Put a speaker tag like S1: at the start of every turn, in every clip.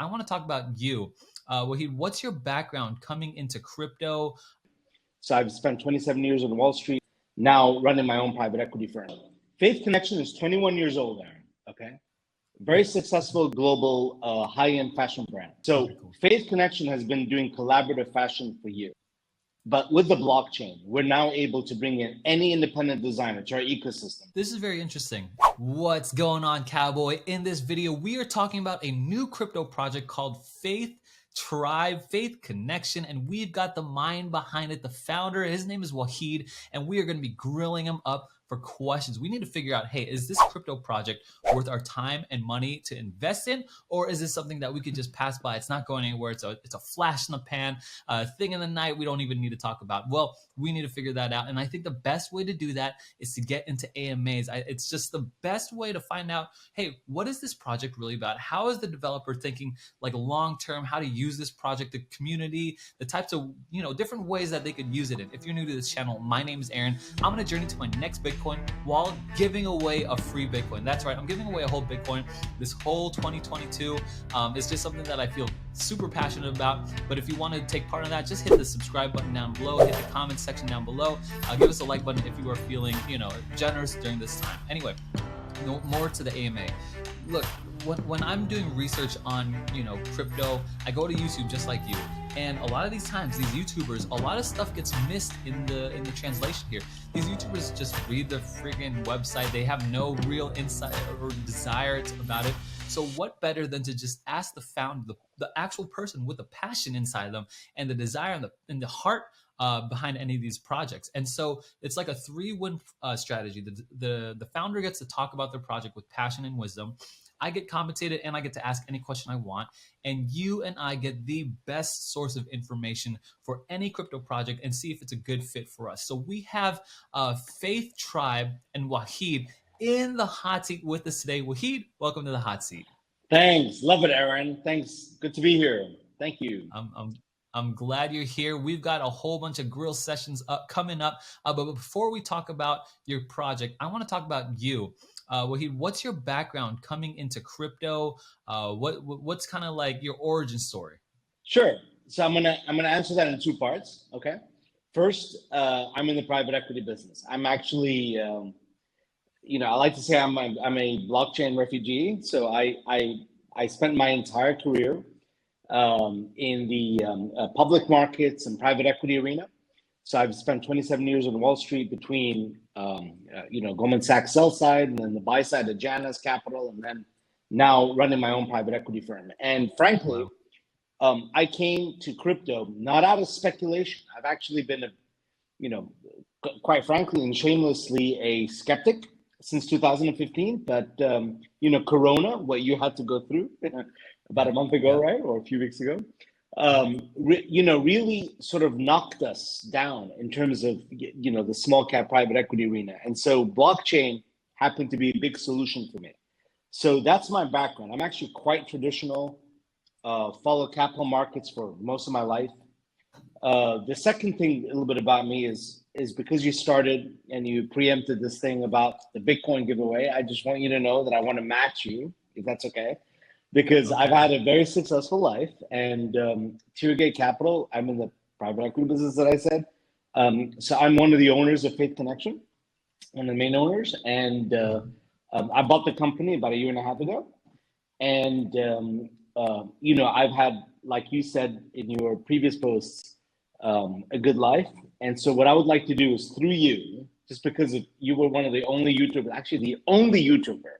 S1: I want to talk about you. Wahid, what's your background coming into crypto?
S2: So I've spent 27 years on Wall Street, now running my own private equity firm. Faith Connection is 21 years old, Aaron, okay? Very successful global high-end fashion brand. So Faith Connection has been doing collaborative fashion for years. But with the blockchain, we're now able to bring in any independent designer to our ecosystem.
S1: This is very interesting. What's going on, Cowboy? In this video, we are talking about a new crypto project called Faith Tribe, Faith Connection, and we've got the mind behind it, the founder. His name is Wahid, and we are going to be grilling him up for questions. We need to figure out, hey, is this crypto project worth our time and money to invest in, or is this something that we could just pass by? It's not going anywhere. It's a flash in the pan, thing in the night we don't even need to talk about. Well, we need to figure that out, and I think the best way to do that is to get into AMAs. It's just the best way to find out, hey, what is this project really about? How is the developer thinking like long term, how to use this project, the community, the types of, different ways that they could use it in. If you're new to this channel, my name is Aaron. I'm going to journey to my next Bitcoin while giving away a free Bitcoin. That's right, I'm giving away a whole Bitcoin this whole 2022. It's just something that I feel super passionate about. But if you want to take part in that, just hit the subscribe button down below, hit the comment section down below, give us a like button if you are feeling generous during this time. Anyway, more to the AMA. Look, when I'm doing research on crypto, I go to YouTube just like you, and a lot of these times, these YouTubers, a lot of stuff gets missed in the translation here. These YouTubers just read the friggin' website. They have no real insight or desire about it. So what better than to just ask the founder, the actual person with the passion inside of them and the desire and the heart behind any of these projects. And so it's like a three-win strategy. The founder gets to talk about their project with passion and wisdom. I get compensated and I get to ask any question I want. And you and I get the best source of information for any crypto project and see if it's a good fit for us. So we have Faith Tribe and Wahid in the hot seat with us today. Wahid, welcome to the hot seat.
S2: Thanks. Love it, Aaron. Thanks. Good to be here. Thank you.
S1: I'm glad you're here. We've got a whole bunch of grill sessions coming up. But before we talk about your project, I want to talk about you. Wahid, what's your background coming into crypto? What's kind of like your origin story?
S2: Sure. So I'm gonna answer that in two parts. Okay. First, I'm in the private equity business. I'm actually, I like to say I'm a blockchain refugee. So I spent my entire career in the public markets and private equity arena. So I've spent 27 years on Wall Street between, Goldman Sachs sell side and then the buy side at Janus Capital, and then now running my own private equity firm. And frankly, I came to crypto not out of speculation. I've actually been quite frankly and shamelessly a skeptic since 2015. But, Corona, what you had to go through about a month ago, right? Or a few weeks ago. Really sort of knocked us down in terms of, the small cap private equity arena. And so blockchain happened to be a big solution for me. So that's my background. I'm actually quite traditional, follow capital markets for most of my life. The second thing, a little bit about me is because you started and you preempted this thing about the Bitcoin giveaway, I just want you to know that I want to match you, if that's okay. Because I've had a very successful life, and Tier Capital, I'm in the private equity business that I said. So I'm one of the owners of Faith Connection, one of the main owners, and I bought the company about a year and a half ago. And, I've had, like you said in your previous posts, a good life. And so what I would like to do is through you, just because you were one of the only YouTubers, actually the only YouTuber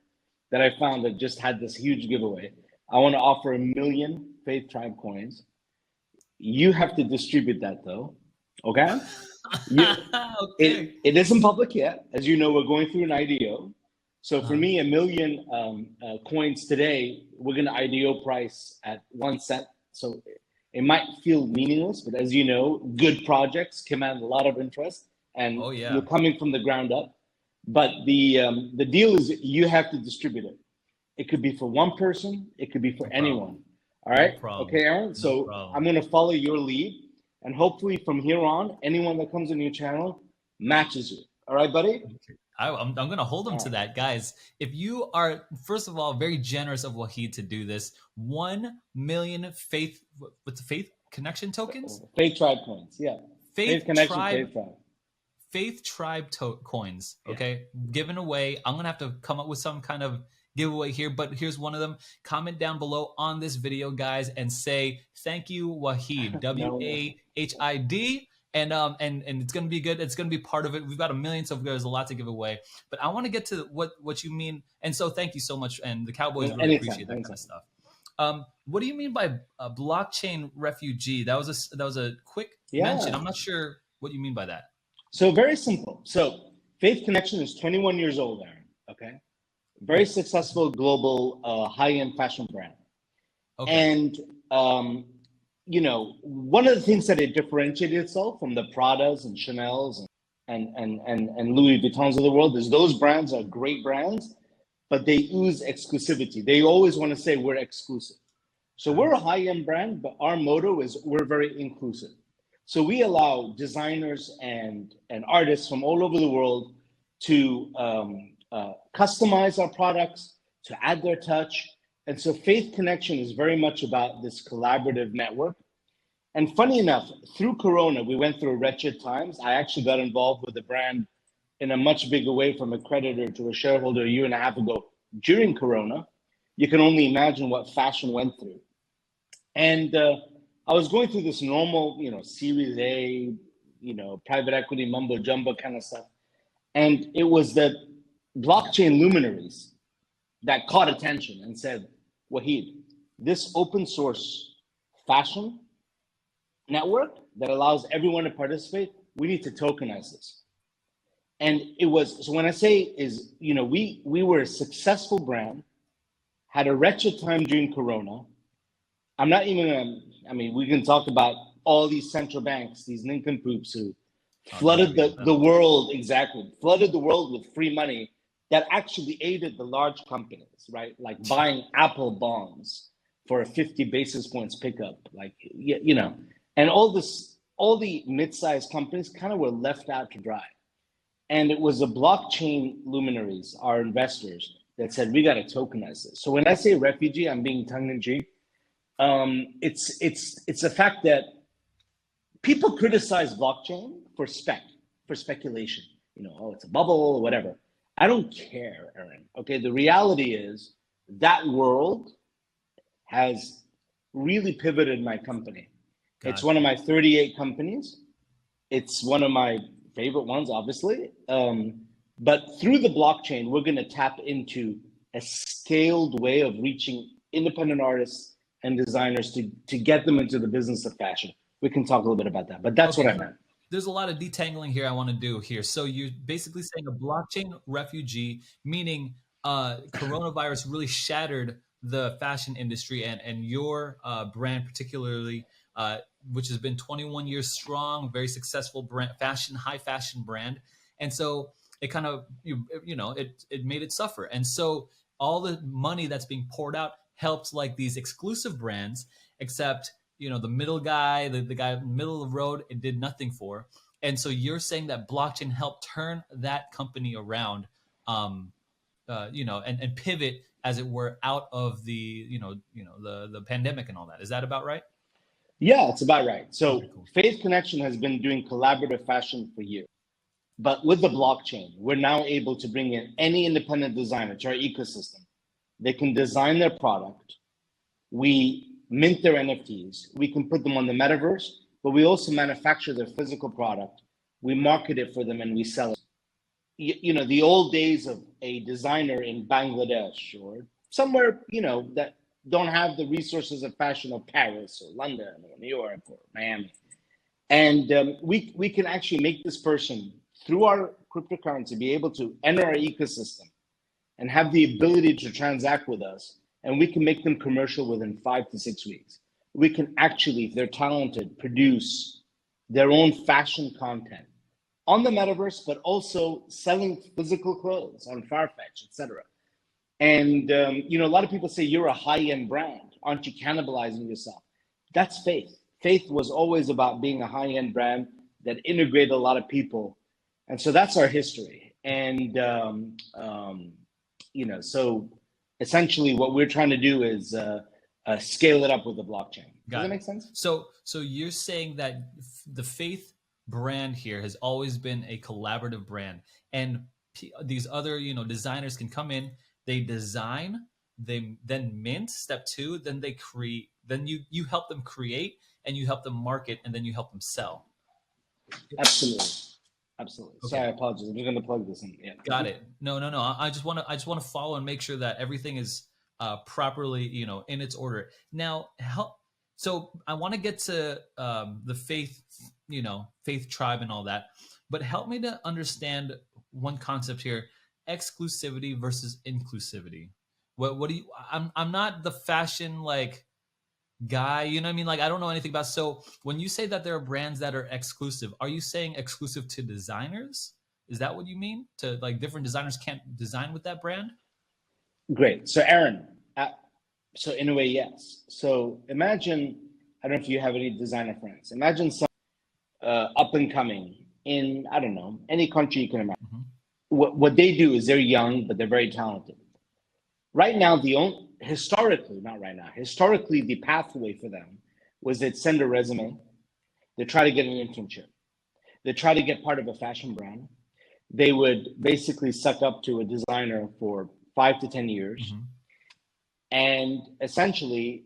S2: that I found that just had this huge giveaway. I want to offer 1 million Faith Tribe coins. You have to distribute that though, okay?
S1: Okay.
S2: It isn't public yet. As you know, we're going through an IDO. So for me, 1 million coins today, we're going to IDO price at 1 cent. So it might feel meaningless, but as you know, good projects command a lot of interest, and you're coming from the ground up. But the deal is you have to distribute it. It could be for one person. It could be for anyone. All right. Okay, Aaron. So I'm going to follow your lead, and hopefully from here on, anyone that comes on your channel matches you. All right, buddy?
S1: I'm going to hold him
S2: All
S1: to
S2: right.
S1: that, guys. If you are, first of all, very generous of Wahid to do this, 1 million faith, what's the faith connection tokens?
S2: Faith tribe coins. Yeah. Faith
S1: Faith
S2: connection,
S1: tribe
S2: faith tribe.
S1: Faith Tribe coins,
S2: Yeah.
S1: okay, given away. I'm gonna have to come up with some kind of giveaway here, but here's one of them. Comment down below on this video, guys, and say thank you, Wahid,
S2: No.
S1: Wahid, and it's gonna be good. It's gonna be part of it. We've got 1 million, so there's a lot to give away. But I want to get to what you mean, and so thank you so much. And the Cowboys really
S2: Anytime.
S1: appreciate that kind
S2: Anytime.
S1: of stuff. What do you mean by a blockchain refugee? That was a quick mention.
S2: Yeah.
S1: I'm not sure what you mean by that.
S2: So very simple. So Faith Connection is 21 years old, Aaron. Okay. Very successful global high-end fashion brand.
S1: Okay.
S2: And one of the things that it differentiated itself from the Pradas and Chanel's and Louis Vuittons of the world is those brands are great brands, but they ooze exclusivity. They always want to say we're exclusive. So we're a high-end brand, but our motto is we're very inclusive. So we allow designers and artists from all over the world to customize our products, to add their touch. And so Faith Connection is very much about this collaborative network. And funny enough, through Corona, we went through wretched times. I actually got involved with the brand in a much bigger way from a creditor to a shareholder a year and a half ago during Corona. You can only imagine what fashion went through. And I was going through this normal, Series A, private equity mumbo jumbo kind of stuff. And it was the blockchain luminaries that caught attention and said, Wahid, this open source fashion network that allows everyone to participate, we need to tokenize this. And it was, so when I say is, we were a successful brand, had a wretched time during Corona. I'm not even gonna, we can talk about all these central banks, these nincompoops who flooded the world, flooded the world with free money that actually aided the large companies, right? Like buying Apple bonds for a 50 basis points pickup, and all the mid-sized companies kind of were left out to dry. And it was the blockchain luminaries, our investors, that said, we got to tokenize this. So when I say refugee, I'm being tongue-in-cheek. It's the fact that people criticize blockchain for speculation. It's a bubble or whatever. I don't care, Aaron. Okay, the reality is that world has really pivoted my company. Gotcha. It's one of my 38 companies. It's one of my favorite ones, obviously. But through the blockchain, we're going to tap into a scaled way of reaching independent artists and designers to get them into the business of fashion. We can talk a little bit about that, but that's what I meant.
S1: There's a lot of detangling here I want to do here. So you're basically saying a blockchain refugee, meaning coronavirus really shattered the fashion industry and your brand particularly, which has been 21 years strong, very successful brand, high fashion brand. And so it kind of, it made it suffer. And so all the money that's being poured out helps like these exclusive brands, except the middle guy, the guy in the middle of the road, it did nothing for. And so you're saying that blockchain helped turn that company around, and pivot, as it were, out of the the pandemic and all that. Is that about right?
S2: Yeah, it's about right. So cool. Faith Connection has been doing collaborative fashion for years, but with the blockchain, we're now able to bring in any independent designer to our ecosystem. They can design their product. We mint their NFTs. We can put them on the metaverse, but we also manufacture their physical product. We market it for them and we sell it. The old days of a designer in Bangladesh or somewhere, that don't have the resources of fashion of Paris or London or New York or Miami. And we can actually make this person, through our cryptocurrency, be able to enter our ecosystem and have the ability to transact with us. And we can make them commercial within 5 to 6 weeks. We can actually, if they're talented, produce their own fashion content on the metaverse, but also selling physical clothes on Farfetch, etc. And a lot of people say you're a high-end brand. Aren't you cannibalizing yourself? That's Faith. Faith was always about being a high-end brand that integrated a lot of people. And so that's our history. And so essentially what we're trying to do is scale it up with the blockchain. Does that make sense?
S1: So you're saying that the Faith brand here has always been a collaborative brand, and these other designers can come in, they design, they then mint, step two, then they create, then you help them create, and you help them market, and then you help them sell.
S2: Absolutely. Okay. Sorry, I apologize. I'm just going to plug this in. Yeah.
S1: Got it. No. I just want to follow and make sure that everything is properly, in its order. Now, so I want to get to the Faith, Faith tribe and all that, but help me to understand one concept here: exclusivity versus inclusivity. What do you? I'm not the fashion guy, you know what I mean? I don't know anything about. So when you say that there are brands that are exclusive, are you saying exclusive to designers? Is that what you mean? To different designers can't design with that brand?
S2: Great. So Aaron, so in a way, yes. So imagine, I don't know if you have any designer friends. Imagine some up and coming in, I don't know, any country you can imagine. Mm-hmm. What they do is they're young, but they're very talented. Right now, historically, the pathway for them was they'd send a resume, they'd try to get an internship, they'd try to get part of a fashion brand. They would basically suck up to a designer for 5 to 10 years, mm-hmm. and essentially,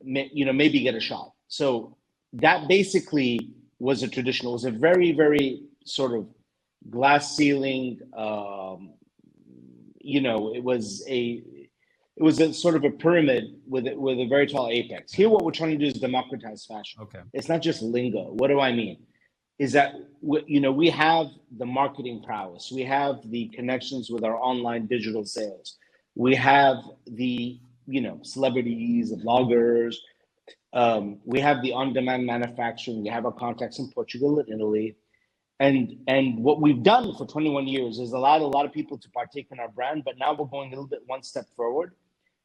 S2: maybe get a shot. So that basically was a traditional, it was a very, very sort of glass ceiling, it was a sort of a pyramid with a very tall apex. Here, what we're trying to do is democratize fashion.
S1: Okay.
S2: It's not just lingo. What do I mean? Is that, we have the marketing prowess. We have the connections with our online digital sales. We have the, celebrities, bloggers. We have the on-demand manufacturing. We have our contacts in Portugal and Italy. And what we've done for 21 years is allowed a lot of people to partake in our brand, but now we're going a little bit one step forward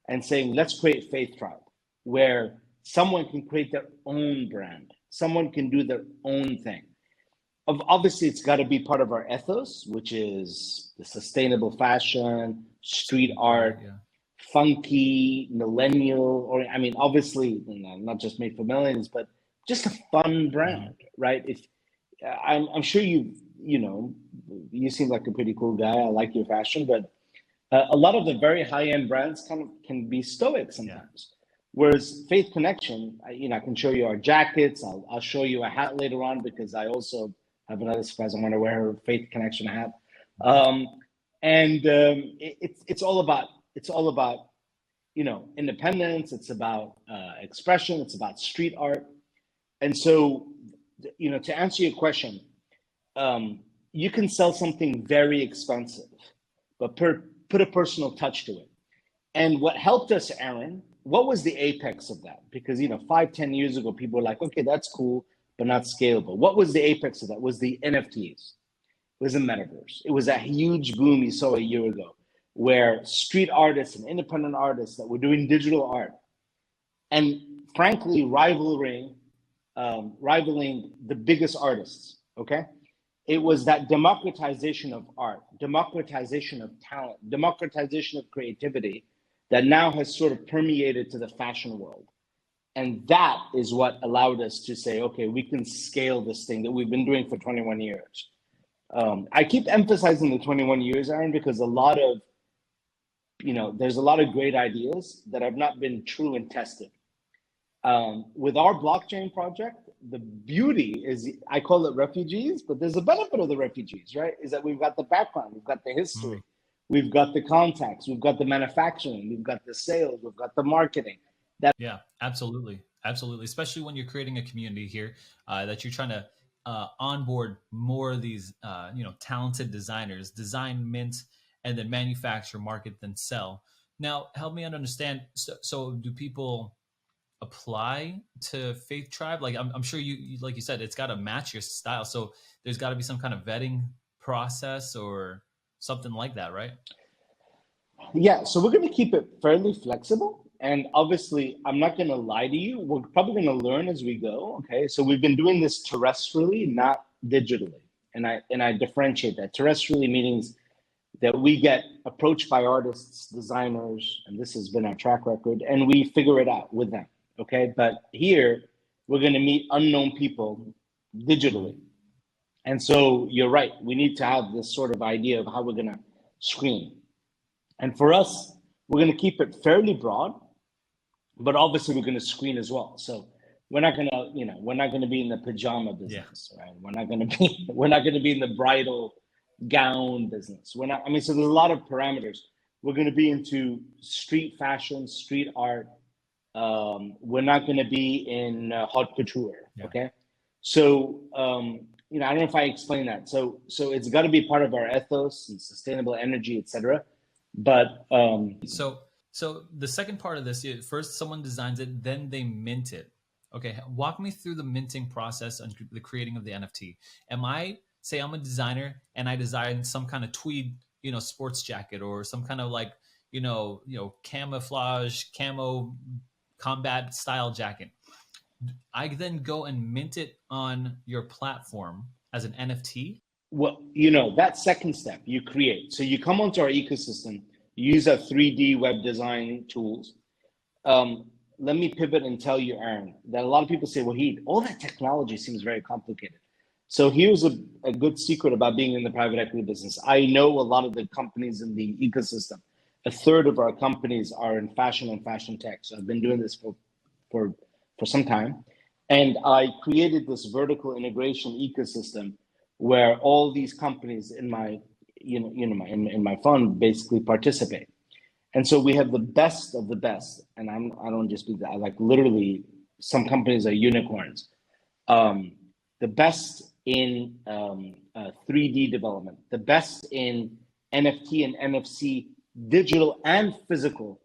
S2: and saying, let's create Faith Tribe, where someone can create their own brand. Someone can do their own thing. Obviously, it's got to be part of our ethos, which is the sustainable fashion, street art, funky, millennial, obviously, not just made for millennials, but just a fun brand, right? I'm sure you seem like a pretty cool guy. I like your fashion, but a lot of the very high-end brands can be stoic sometimes. Whereas Faith Connection, I can show you our jackets. I'll show you a hat later on because I also have another surprise. I'm going to wear a Faith Connection hat. It's all about independence. It's about expression. It's about street art. And so, to answer your question, you can sell something very expensive, but put a personal touch to it. And what helped us, Aaron, what was the apex of that? Because 5-10 years ago, people were like, okay, that's cool, but not scalable. What was the apex of that? Was the NFTs. It was the metaverse. It was a huge boom you saw a year ago, where street artists and independent artists that were doing digital art, and frankly, rivaling the biggest artists, okay? It was that democratization of art, democratization of talent, democratization of creativity that now has sort of permeated to the fashion world. And that is what allowed us to say, okay, we can scale this thing that we've been doing for 21 years. I keep emphasizing the 21 years, Aaron, because there's a lot of great ideas that have not been true and tested. With our blockchain project, the beauty is, I call it refugees, but there's a benefit of the refugees, right? Is that we've got the background, we've got the history, we've got the contacts, we've got the manufacturing, we've got the sales, we've got the marketing.
S1: Yeah, absolutely. Especially when you're creating a community here, that you're trying to onboard more of these, talented designers, design, mint, and then manufacture, market, then sell. Now, help me understand. So do people apply to Faith Tribe? I'm sure you like you said, it's got to match your style. So there's got to be some kind of vetting process or something like that, right?
S2: Yeah. So we're going to keep it fairly flexible. And obviously, I'm not going to lie to you. We're probably going to learn as we go. Okay. So we've been doing this terrestrially, not digitally. and I differentiate that. Terrestrially means that we get approached by artists, designers, and this has been our track record, and we figure it out with them. Okay, but here we're going to meet unknown people digitally, and so you're right. We need to have this sort of idea of how we're going to screen, and for us, we're going to keep it fairly broad, but obviously we're going to screen as well. So we're not going to, we're not going to be in the pajama business, right? We're not going to be, we're not going to be in the bridal gown business. We're not. I mean, so there's a lot of parameters. We're going to be into street fashion, street art. We're not going to be in haute couture.
S1: Yeah.
S2: Okay, so I don't know if I explained that. So it's got to be part of our ethos and sustainable energy, etc. But
S1: so the second part of this, first someone designs it, then they mint it. Okay, walk me through the minting process and the creating of the NFT. Say I'm a designer and I design some kind of tweed, sports jacket, or some kind of like, camouflage, camo combat style jacket. I then go and mint it on your platform as an NFT.
S2: Well, that second step you create. So you come onto our ecosystem, you use our 3D web design tools. Let me pivot and tell you, Aaron, that a lot of people say, Wahid, all that technology seems very complicated. So here's a good secret about being in the private equity business. I know a lot of the companies in the ecosystem. A third of our companies are in fashion and fashion tech. So I've been doing this for some time. And I created this vertical integration ecosystem where all these companies in my, in my fund basically participate. And so we have the best of the best. And I don't just be that. I like literally, some companies are unicorns. The best in 3D development, the best in NFT and NFC, digital and physical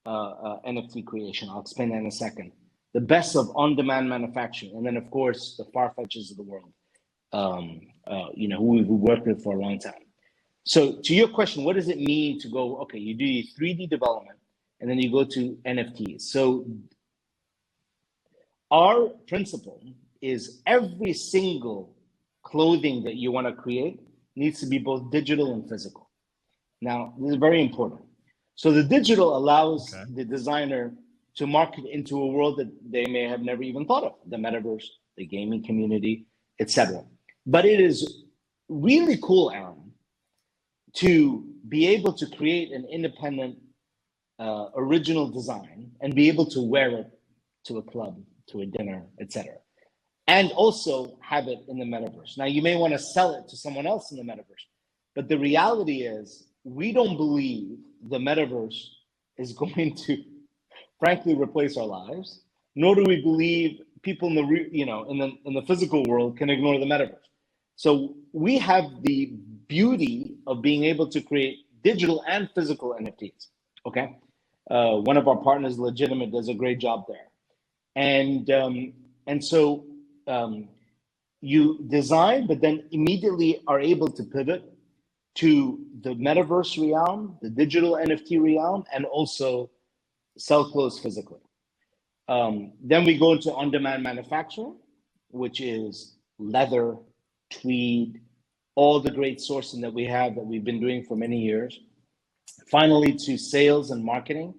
S2: NFT creation. I'll explain that in a second. The best of on-demand manufacturing, and then of course the Farfetches of the world, who we've worked with for a long time. So to your question, what does it mean to go? Okay, you do your 3D development, and then you go to NFTs. So our principle is every single clothing that you want to create needs to be both digital and physical. Now, this is very important. So the digital allows the designer to market into a world that they may have never even thought of, the metaverse, the gaming community, etc. But it is really cool, Aaron, to be able to create an independent, original design and be able to wear it to a club, to a dinner, etc. And also have it in the metaverse. Now, you may want to sell it to someone else in the metaverse, but the reality is we don't believe the metaverse is going to, frankly, replace our lives, nor do we believe people in the physical world can ignore the metaverse. So we have the beauty of being able to create digital and physical NFTs. Okay, one of our partners, Legitimate, does a great job there, and so you design, but then immediately are able to pivot to the metaverse realm, the digital NFT realm, and also sell clothes physically. Then we go into on-demand manufacturing, which is leather, tweed, all the great sourcing that we have that we've been doing for many years. Finally, to sales and marketing,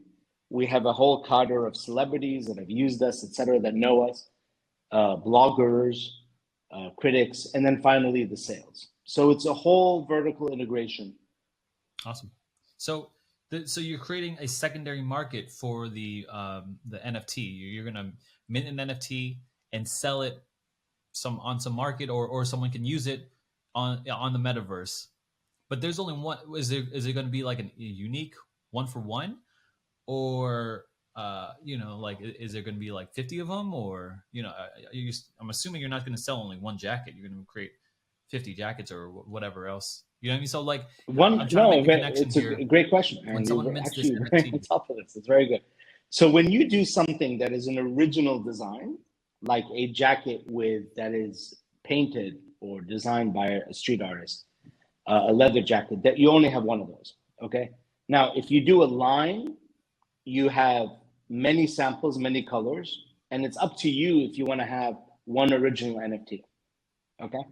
S2: we have a whole cadre of celebrities that have used us, et cetera, that know us, bloggers, critics, and then finally the sales. So it's a whole vertical integration.
S1: Awesome. So you're creating a secondary market for the NFT. You're gonna mint an NFT and sell it on some market, or someone can use it on the metaverse. But there's only one. Is it going to be like a unique one for one, or is there going to be like 50 of them, or I'm assuming you're not going to sell only one jacket. You're going to create 50 jackets or whatever else. You know what I mean? So like,
S2: it's a great question.
S1: When someone mints this
S2: right
S1: NFT,
S2: on top of this, it's very good. So when you do something that is an original design, like a jacket that is painted or designed by a street artist, a leather jacket, that you only have one of those. Okay. Now, if you do a line, you have many samples, many colors, and it's up to you if you want to have one original NFT. Okay.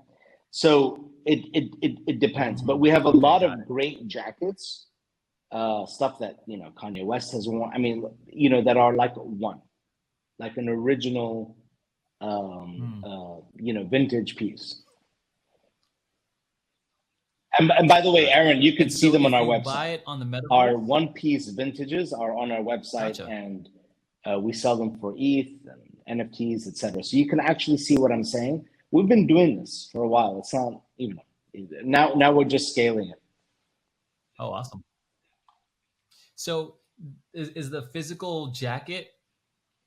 S2: So it depends, but we have a lot of great jackets, stuff that, you know, Kanye West has worn. I mean, you know, that are like an original, you know, vintage piece. And by the way, Aaron, you can see them on our website.
S1: Buy it on the Metaverse?
S2: Our one-piece vintages are on our website, and we sell them for ETH and NFTs, etc. So you can actually see what I'm saying. We've been doing this for a while. It's not even now we're just scaling it.
S1: Oh, awesome. So is the physical jacket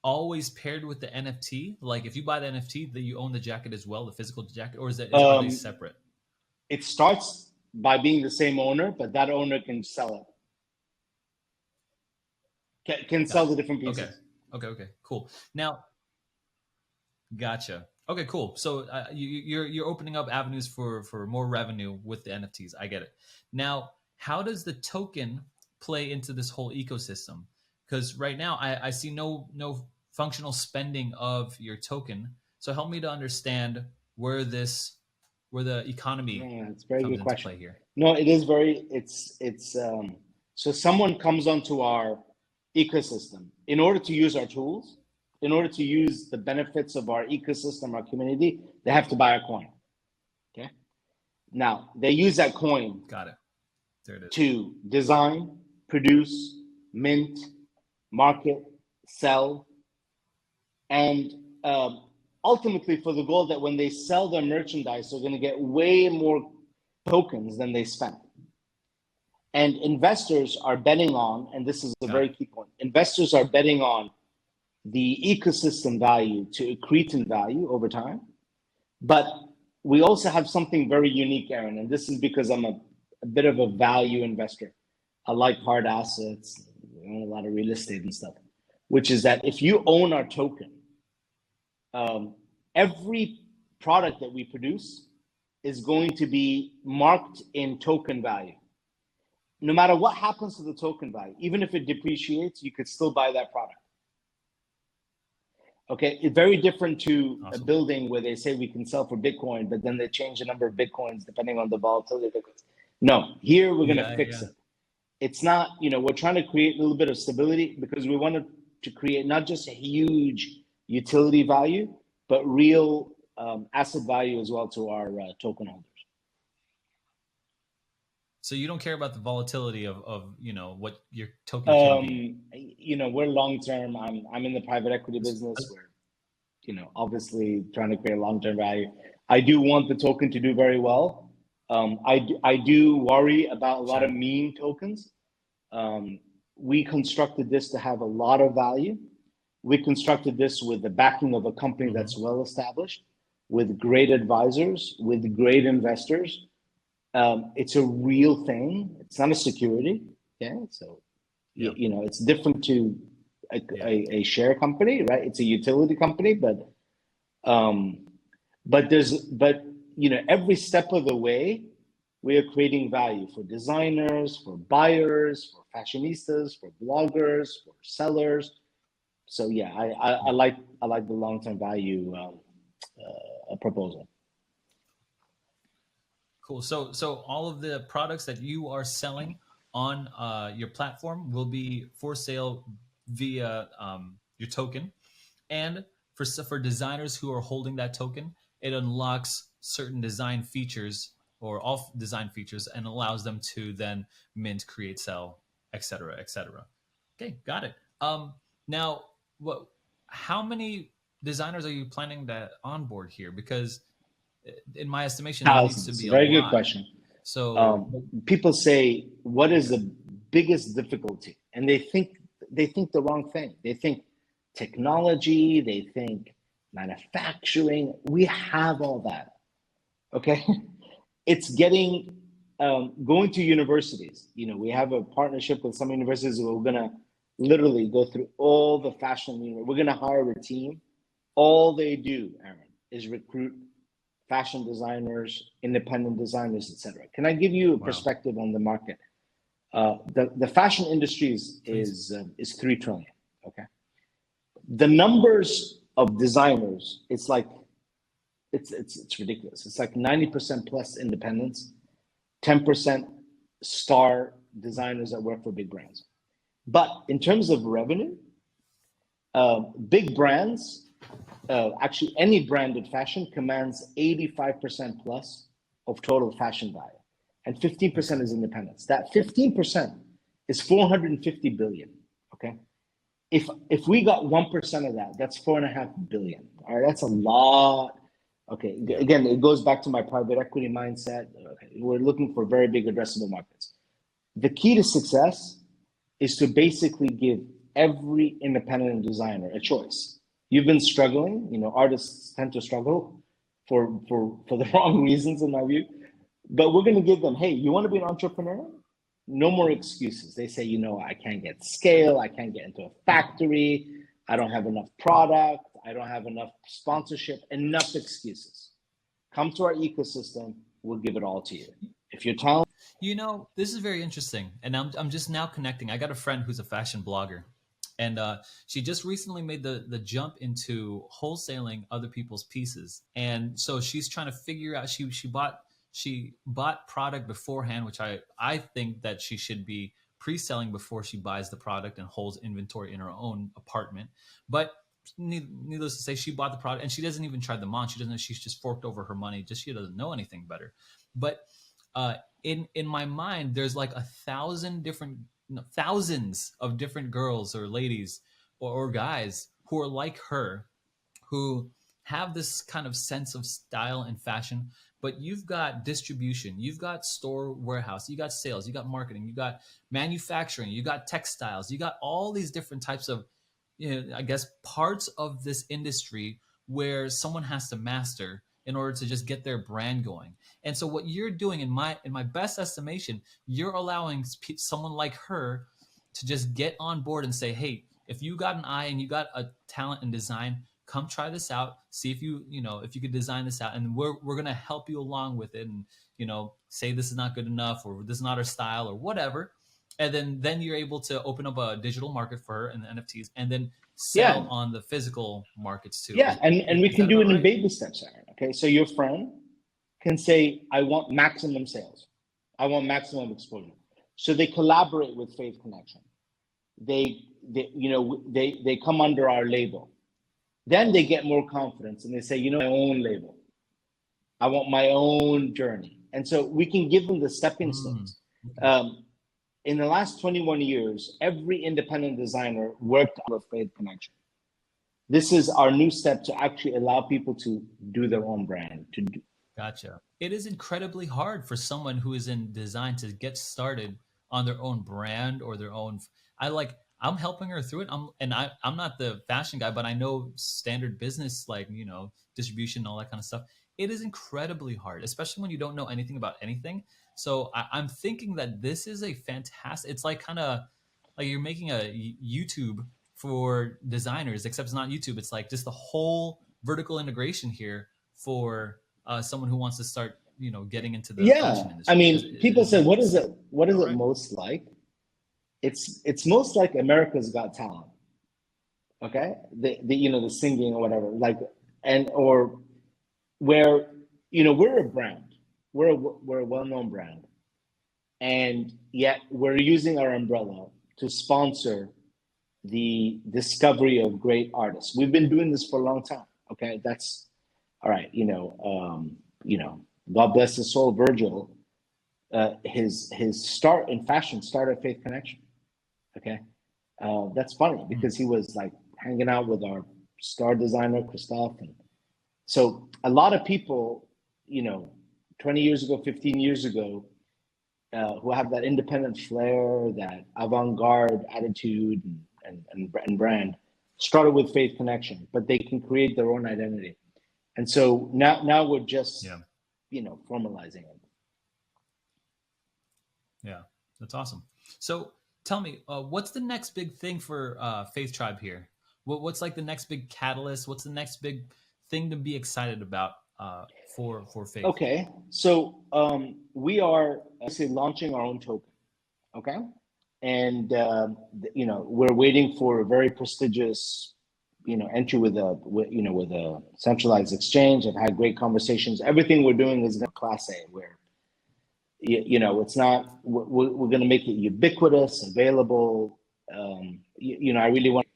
S1: always paired with the NFT? Like if you buy the NFT, that you own the jacket as well, the physical jacket, or are they separate?
S2: It starts by being the same owner, but that owner can sell it. Can sell the different pieces.
S1: Okay, cool. Now, gotcha. Okay, cool. So you're opening up avenues for more revenue with the NFTs. I get it. Now, how does the token play into this whole ecosystem? Because right now I see no functional spending of your token. So help me to understand where the economy
S2: it's a very
S1: comes
S2: good
S1: into
S2: question.
S1: play here.
S2: No, it is very, so someone comes onto our ecosystem in order to use our tools, in order to use the benefits of our ecosystem, our community, they have to buy a coin. Okay. Now they use that coin.
S1: Got it. There it is.
S2: To design, produce, mint, market, sell, and ultimately for the goal that when they sell their merchandise, they're going to get way more tokens than they spent. And investors are betting on, and this is a very key point, investors are betting on the ecosystem value to accrete in value over time. But we also have something very unique, Aaron, and this is because I'm a bit of a value investor. I like hard assets, I own a lot of real estate and stuff, which is that if you own our token, every product that we produce is going to be marked in token value. No matter what happens to the token value, even if it depreciates, you could still buy that product. Okay, it's very different to a building where they say we can sell for Bitcoin, but then they change the number of Bitcoins depending on the volatility of Bitcoins. No, here we're going to fix it. It's not, you know, we're trying to create a little bit of stability because we wanted to create not just a huge utility value, but real asset value as well to our token holders.
S1: So you don't care about the volatility of you know, what your token can be?
S2: You know, we're long-term. I'm in the private equity business. We're, you know, obviously trying to create long-term value. I do want the token to do very well. I do worry about a lot of meme tokens. We constructed this to have a lot of value. We constructed this with the backing of a company that's well established, with great advisors, with great investors. It's a real thing. It's not a security. Yeah. So, you know, it's different to a share company, right? It's a utility company, but you know, every step of the way, we are creating value for designers, for buyers, for fashionistas, for bloggers, for sellers. So yeah, I like the long-term value proposal.
S1: Cool. So all of the products that you are selling on your platform will be for sale via your token, and for designers who are holding that token, it unlocks certain design features or all design features and allows them to then mint, create, sell, etc., etc. Okay, got it. Now, how many designers are you planning to onboard here? Because in my estimation, there needs to be a lot.
S2: Very good question. So people say, what is the biggest difficulty? And they think the wrong thing. They think technology, they think manufacturing. We have all that. Okay. It's getting, going to universities. You know, we have a partnership with some universities where we're going to literally go through all the fashion. We're going to hire a team. All they do, Aaron, is recruit fashion designers, independent designers, etc. Can I give you a perspective on the market? The fashion industry is 3 trillion. Okay, the numbers of designers, it's like it's ridiculous. It's like 90% plus independents, 10% star designers that work for big brands. But in terms of revenue, big brands, actually any branded fashion commands 85% plus of total fashion value, and 15% is independence. That 15% is 450 billion. Okay, if we got 1% of that, that's 4.5 billion. All right, that's a lot. Okay, again, it goes back to my private equity mindset. Okay, we're looking for very big addressable markets. The key to success is to basically give every independent designer a choice. You've been struggling, you know, artists tend to struggle for the wrong reasons in my view, but we're going to give them, hey, you want to be an entrepreneur? No more excuses. They say, you know, I can't get scale, I can't get into a factory, I don't have enough product, I don't have enough sponsorship, enough excuses. Come to our ecosystem, we'll give it all to you. If you're talented.
S1: You know, this is very interesting, and I'm just now connecting. I got a friend who's a fashion blogger, and she just recently made the jump into wholesaling other people's pieces, and so she's trying to figure out. She bought product beforehand, which I think that she should be pre-selling before she buys the product and holds inventory in her own apartment. But needless to say, she bought the product and she doesn't even try them on. She doesn't. She's just forked over her money. She doesn't know anything better. But in my mind, there's like 1,000 different, thousands of different girls or ladies or guys who are like her, who have this kind of sense of style and fashion. But you've got distribution, you've got store warehouse, you got sales, you got marketing, you got manufacturing, you got textiles, you got all these different types of, you know, I guess parts of this industry where someone has to master in order to just get their brand going. And so what you're doing, in my best estimation, you're allowing someone like her to just get on board and say, hey, if you got an eye and you got a talent in design, come try this out, see if you could design this out, and we're going to help you along with it, and, you know, say this is not good enough, or this is not our style, or whatever. And then you're able to open up a digital market for her and the NFTs, and then sell on the physical markets too.
S2: Yeah, and we can do it in baby steps, Aaron. Okay, so your friend can say, I want maximum sales, I want maximum exposure. So they collaborate with Faith Connection. They come under our label. Then they get more confidence and they say, you know, my own label, I want my own journey. And so we can give them the stepping stones. In the last 21 years, every independent designer worked on a Faith Connection. This is our new step to actually allow people to do their own brand.
S1: Gotcha. It is incredibly hard for someone who is in design to get started on their own brand or their own. I'm helping her through it. I'm not the fashion guy, but I know standard business, like, you know, distribution and all that kind of stuff. It is incredibly hard, especially when you don't know anything about anything. So I'm thinking that this is a fantastic, it's like kind of like you're making a YouTube for designers, except it's not YouTube. It's like just the whole vertical integration here for someone who wants to start, you know, getting into the fashion industry.
S2: I mean, people say, what is it most like? It's most like America's Got Talent. Okay, the singing or whatever, like, or where, you know, we're a brand, we're a well-known brand, and yet we're using our umbrella to sponsor the discovery of great artists. We've been doing this for a long time. Okay, that's all right. God bless his soul, Virgil. His start in fashion started at Faith Connection. Okay, that's funny because he was like hanging out with our star designer Christophe, and so a lot of people, 20 years ago, 15 years ago, who have that independent flair, that avant-garde attitude and brand, started with Faith Connection, but they can create their own identity, and so now we're just formalizing it.
S1: Yeah, that's awesome. So tell me, what's the next big thing for Faith Tribe here? What's like the next big catalyst? What's the next big thing to be excited about for Faith?
S2: Okay, so we are launching our own token. Okay, and we're waiting for a very prestigious entry with a centralized exchange. I've had great conversations. Everything we're doing is Class A, where it's not. We're going to make it ubiquitous, available. I really want.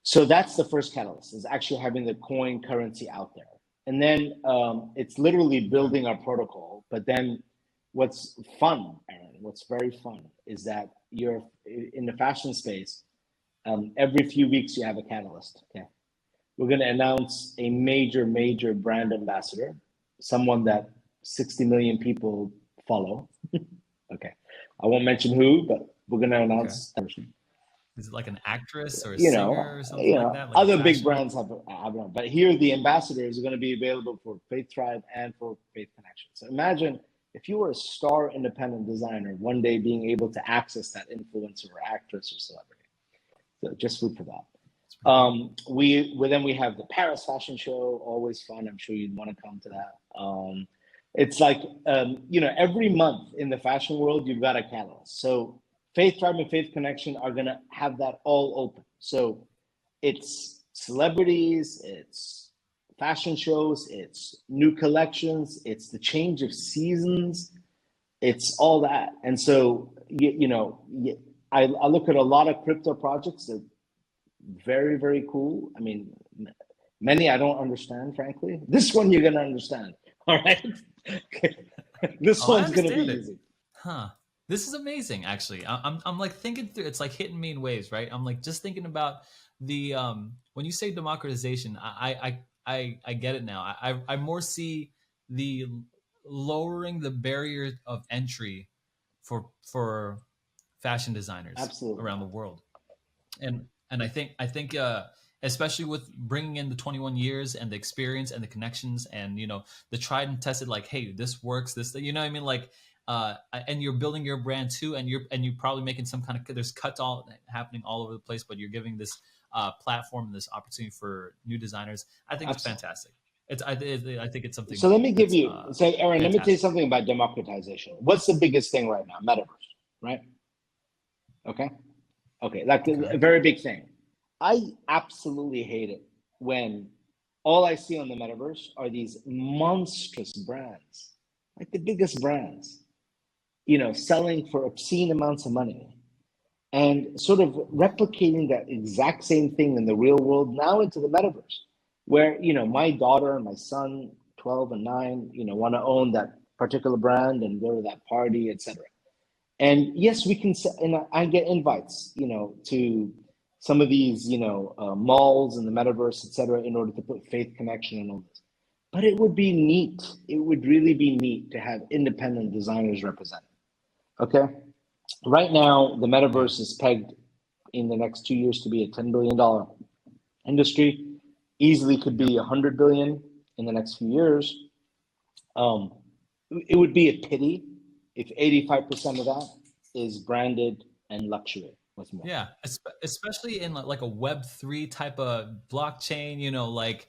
S2: So that's the first catalyst, is actually having the coin currency out there, and then it's literally building our protocol. But then, what's fun, Aaron? What's very fun is that you're in the fashion space. Every few weeks you have a catalyst. Okay, we're going to announce a major brand ambassador, someone that 60 million people follow. Okay, I won't mention who, but we're going to announce. Okay.
S1: Is it like an actress or a singer or something like that? Like
S2: other big brands have them, but here the ambassadors are going to be available for Faith Tribe and for Faith Connection. So imagine if you were a star independent designer, one day being able to access that influencer or actress or celebrity. So just food for that. We have the Paris Fashion Show, always fun. I'm sure you'd want to come to that. It's like every month in the fashion world, you've got a catalyst. So Faith Tribe and Faith Connection are going to have that all open. So it's celebrities, it's fashion shows, it's new collections, it's the change of seasons, it's all that. And so, I look at a lot of crypto projects that are very, very cool. I mean, many I don't understand, frankly. This one you're going to understand. All right. This one's going to be easy.
S1: Huh. This is amazing, actually. I'm like thinking through. It's like hitting me in waves, right? I'm like just thinking about the when you say democratization, I get it now. I more see the lowering the barrier of entry for fashion designers around the world, and I think especially with bringing in the 21 years and the experience and the connections and the tried and tested, like, hey, this works, this, what I mean, like. And you're building your brand too, and you're probably making some kind of, there's cuts all happening all over the place, but you're giving this platform and this opportunity for new designers. I think it's fantastic. I think it's something.
S2: So let me give you, Aaron, fantastic. Let me tell you something about democratization. What's the biggest thing right now? Metaverse, right? Okay, like a very big thing. I absolutely hate it when all I see on the metaverse are these monstrous brands, like the biggest brands, selling for obscene amounts of money and sort of replicating that exact same thing in the real world now into the metaverse, where, my daughter and my son, 12 and 9, want to own that particular brand and go to that party, etc. And yes, we can, and I get invites, to some of these, malls in the metaverse, etc., in order to put Faith Connection and all this. But it would be neat. It would really be neat to have independent designers represented. Okay. Right now, the metaverse is pegged in the next 2 years to be a $10 billion industry. Easily could be $100 billion in the next few years. It would be a pity if 85% of that is branded and luxury. What's more?
S1: Yeah, especially in like a Web3 type of blockchain, like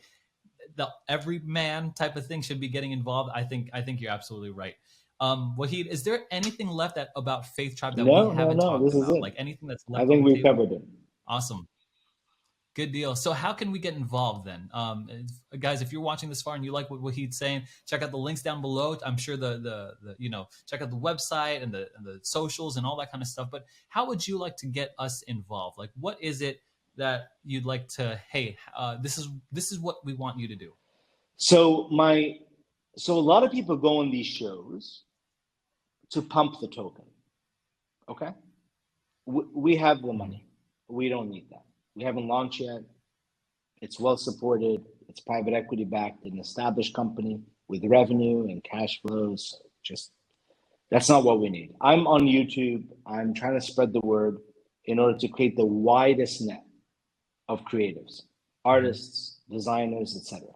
S1: the everyman type of thing should be getting involved. I think you're absolutely right. Wahid, is there anything left about Faith Tribe that we haven't talked
S2: this
S1: about?
S2: Is it.
S1: Like anything that's left?
S2: I think we've covered it.
S1: Awesome. Good deal. So how can we get involved then? Guys, if you're watching this far and you like what Wahid's saying, check out the links down below. I'm sure the check out the website and the socials and all that kind of stuff. But how would you like to get us involved? Like, what is it that you'd like to, hey, this is what we want you to do?
S2: So a lot of people go on these shows to pump the token. Okay. We have the money. We don't need that. We haven't launched yet. It's well supported. It's private equity backed, an established company with revenue and cash flows. That's not what we need. I'm on YouTube. I'm trying to spread the word in order to create the widest net of creatives, artists, designers, etc.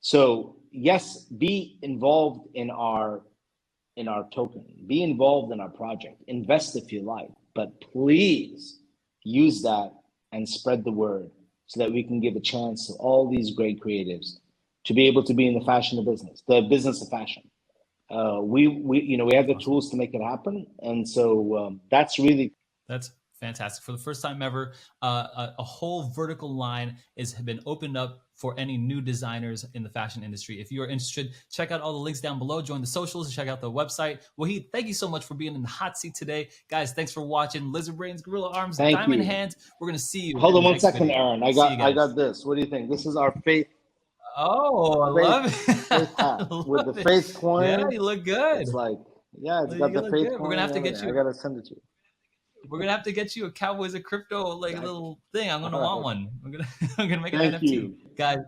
S2: So yes, be involved in our token, be involved in our project, invest if you like, but please use that and spread the word so that we can give a chance to all these great creatives to be able to be in the fashion business, the business of fashion. We have the tools to make it happen, and so that's
S1: Fantastic. For the first time ever, a whole vertical line has been opened up for any new designers in the fashion industry. If you are interested, check out all the links down below. Join the socials, check out the website. Wahid, thank you so much for being in the hot seat today. Guys, thanks for watching. Lizard Brains, Gorilla Arms,
S2: Thank
S1: Diamond
S2: you.
S1: Hands. We're going to see you
S2: Hold
S1: in
S2: on
S1: the
S2: one
S1: next
S2: second,
S1: video.
S2: Aaron. I got this. What do you think? This is our faith
S1: Oh, I love it.
S2: faith hat with the faith coin.
S1: Yeah, you look good.
S2: It's like, yeah, it's got the faith coin.
S1: We're going to have to get you.
S2: I got to send it to you.
S1: We're gonna have to get you a Cowboys of Crypto like a little thing. I'm gonna want one. I'm gonna make an NFT. Guys,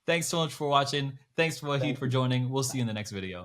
S1: thanks so much for watching. Thanks for Wahid for joining. We'll see you in the next video.